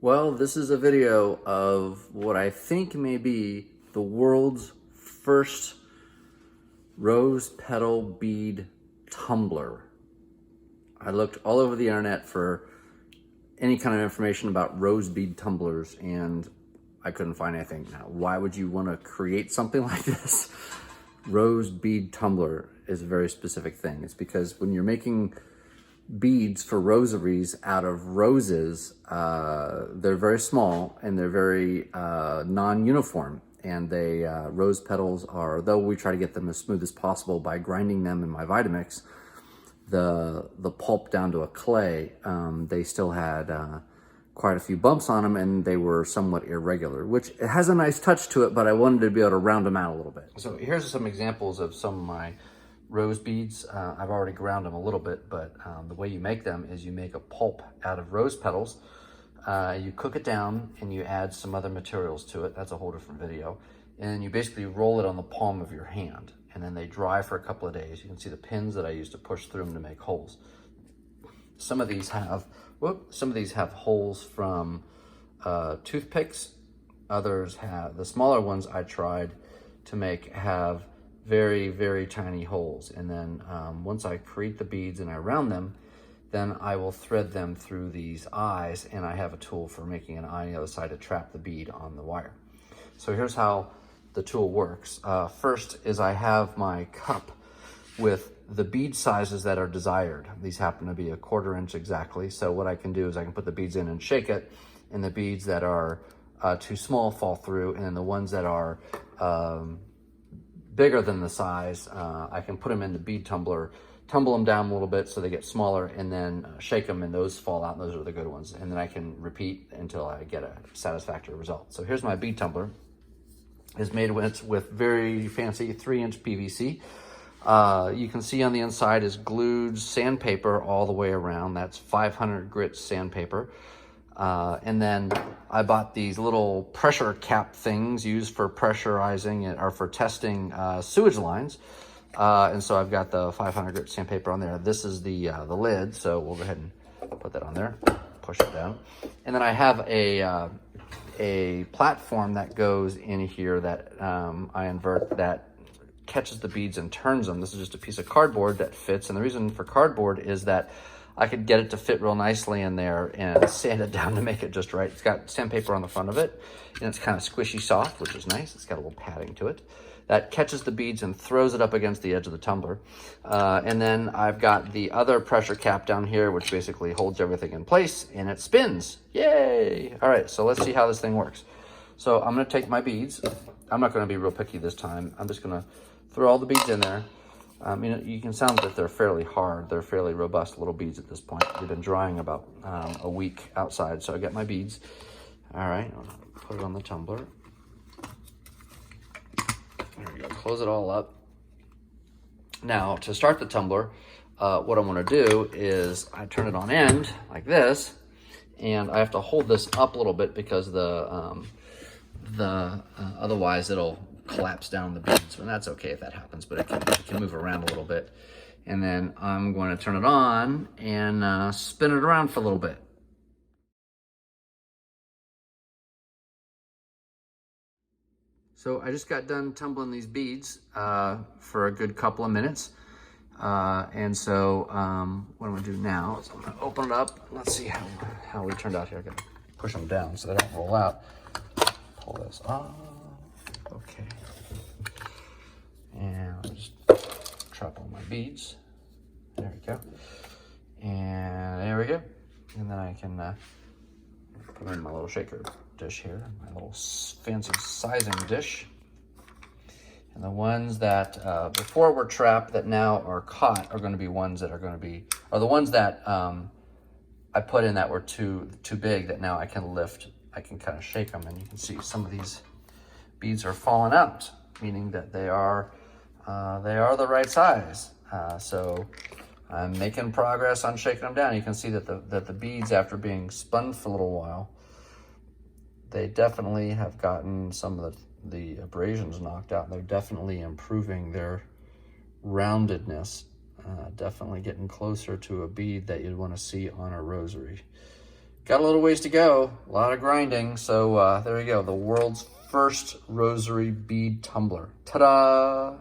Well, this is a video of what I think may be the world's first rose petal bead tumbler. I looked all over the internet for any kind of information about rose bead tumblers and I couldn't find anything. Now, why would you want to create something like this? Rose bead tumbler is a very specific thing. It's because when you're making beads for rosaries out of roses, they're very small and they're very non-uniform, and they rose petals are, though we try to get them as smooth as possible by grinding them in my Vitamix, the pulp down to a clay, they still had quite a few bumps on them and they were somewhat irregular, which it has a nice touch to it, but I wanted to be able to round them out a little bit. So here's some examples of some of my rose beads. I've already ground them a little bit, but the way you make them is you make a pulp out of rose petals. You cook it down and you add some other materials to it. That's a whole different video. And you basically roll it on the palm of your hand, and then they dry for a couple of days. You can see the pins that I use to push through them to make holes. Some of these have holes from toothpicks. Others have, the smaller ones I tried to make have very, very tiny holes. And then once I create the beads and I round them, then I will thread them through these eyes, and I have a tool for making an eye on the other side to trap the bead on the wire. So here's how the tool works. First is I have my cup with the bead sizes that are desired. These happen to be 1/4 inch exactly. So what I can do is I can put the beads in and shake it, and the beads that are too small fall through, and then the ones that are bigger than the size, I can put them in the bead tumbler, tumble them down a little bit so they get smaller, and then shake them, and those fall out, and those are the good ones. And then I can repeat until I get a satisfactory result. So here's my bead tumbler. It's made with very fancy 3-inch PVC. You can see on the inside is glued sandpaper all the way around. That's 500 grit sandpaper. And then I bought these little pressure cap things used for pressurizing it, or for testing sewage lines. And so I've got the 500 grit sandpaper on there. This is the lid, so we'll go ahead and put that on there, push it down. And then I have a platform that goes in here that I invert, that catches the beads and turns them. This is just a piece of cardboard that fits, and the reason for cardboard is that I could get it to fit real nicely in there and sand it down to make it just right. It's got sandpaper on the front of it, and it's kind of squishy soft, which is nice. It's got a little padding to it that catches the beads and throws it up against the edge of the tumbler. And then I've got the other pressure cap down here, which basically holds everything in place, and it spins. Yay! All right, so let's see how this thing works. So I'm gonna take my beads. I'm not gonna be real picky this time. I'm just gonna throw all the beads in there. You can sound that they're fairly hard. They're fairly robust little beads at this point. They've been drying about a week outside, so I got my beads. All right, I'll put it on the tumbler. There we go, close it all up. Now, to start the tumbler, what I'm gonna do is I turn it on end like this, and I have to hold this up a little bit because otherwise it'll collapse down the beads, and that's okay if that happens, but it can move around a little bit. And then I'm going to turn it on and spin it around for a little bit. So I just got done tumbling these beads for a good couple of minutes. And so what I'm gonna do now is I'm gonna open it up. Let's see how we turned out here. I gotta push them down so they don't roll out. Pull this off. Okay. And I'll just trap all my beads. There we go. And there we go. And then I can put them in my little shaker dish here, my little fancy sizing dish. And the ones that before were trapped that now are caught are going to be ones that are going to be, or the ones that I put in that were too big that now I can lift. I can kind of shake them, and you can see some of these beads are falling out, meaning that they are the right size. So I'm making progress on shaking them down. You can see that the beads, after being spun for a little while, they definitely have gotten some of the abrasions knocked out. They're definitely improving their roundedness, definitely getting closer to a bead that you'd want to see on a rosary. got a little ways to go, a lot of grinding. So there you go, the world's first rosary bead tumbler. Ta-da!